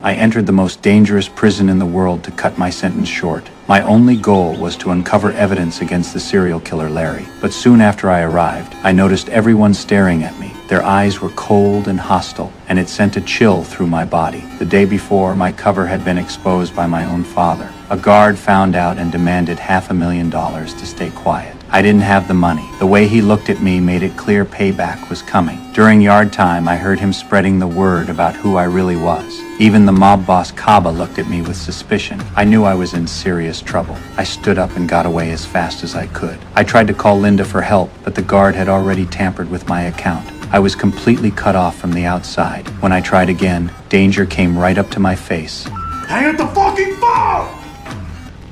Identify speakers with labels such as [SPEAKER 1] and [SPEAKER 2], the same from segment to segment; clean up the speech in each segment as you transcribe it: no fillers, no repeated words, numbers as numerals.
[SPEAKER 1] I entered the most dangerous prison in the world to cut my sentence short. My only goal was to uncover evidence against the serial killer Larry. But soon after I arrived, I noticed everyone staring at me. Their eyes were cold and hostile, and it sent a chill through my body. The day before, my cover had been exposed by my own father. A guard found out and demanded $500,000 to stay quiet. I didn't have the money. The way he looked at me made it clear payback was coming. During yard time, I heard him spreading the word about who I really was. Even the mob boss Kaba looked at me with suspicion. I knew I was in serious trouble. I stood up and got away as fast as I could. I tried to call Linda for help, but the guard had already tampered with my account. I was completely cut off from the outside. When I tried again, danger came right up to my face.
[SPEAKER 2] Hang up the fucking phone!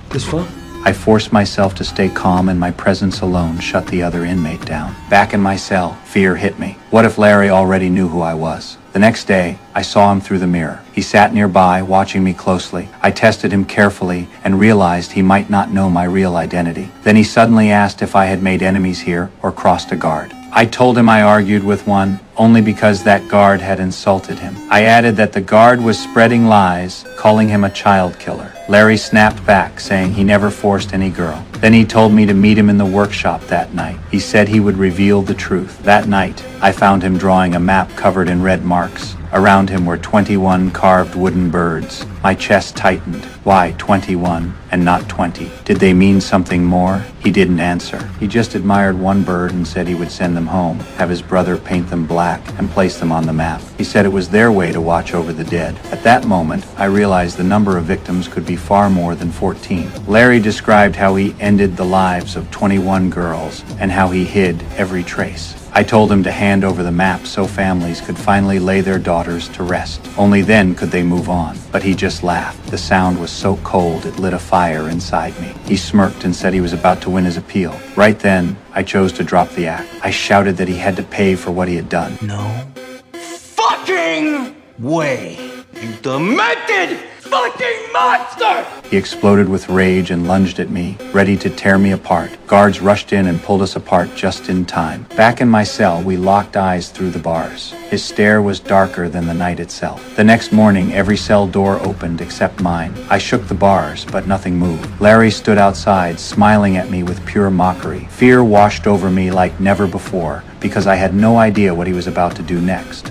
[SPEAKER 3] This phone?
[SPEAKER 1] I forced myself to stay calm, and my presence alone shut the other inmate down. Back in my cell, fear hit me. What if Larry already knew who I was? The next day, I saw him through the mirror. He sat nearby, watching me closely. I tested him carefully and realized he might not know my real identity. Then he suddenly asked if I had made enemies here or crossed a guard. I told him I argued with one only because that guard had insulted him. I added that the guard was spreading lies, calling him a child killer. Larry snapped back, saying he never forced any girl. Then he told me to meet him in the workshop that night. He said he would reveal the truth. That night, I found him drawing a map covered in red marks. Around him were 21 carved wooden birds. My chest tightened. Why 21 and not 20? Did they mean something more? He didn't answer. He just admired one bird and said he would send them home, have his brother paint them black, and place them on the map. He said it was their way to watch over the dead. At that moment, I realized the number of victims could be far more than 14. Larry described how he ended the lives of 21 girls and how he hid every trace. I told him to hand over the map so families could finally lay their daughters to rest. Only then could they move on. But he just laughed. The sound was so cold it lit a fire inside me. He smirked and said he was about to win his appeal. Right then, I chose to drop the act. I shouted that he had to pay for what he had done.
[SPEAKER 2] No fucking way! You demented fucking monster!
[SPEAKER 1] He exploded with rage and lunged at me, ready to tear me apart. Guards rushed in and pulled us apart just in time. Back in my cell, we locked eyes through the bars. His stare was darker than the night itself. The next morning, every cell door opened except mine. I shook the bars, but nothing moved. Larry stood outside, smiling at me with pure mockery. Fear washed over me like never before, because I had no idea what he was about to do next.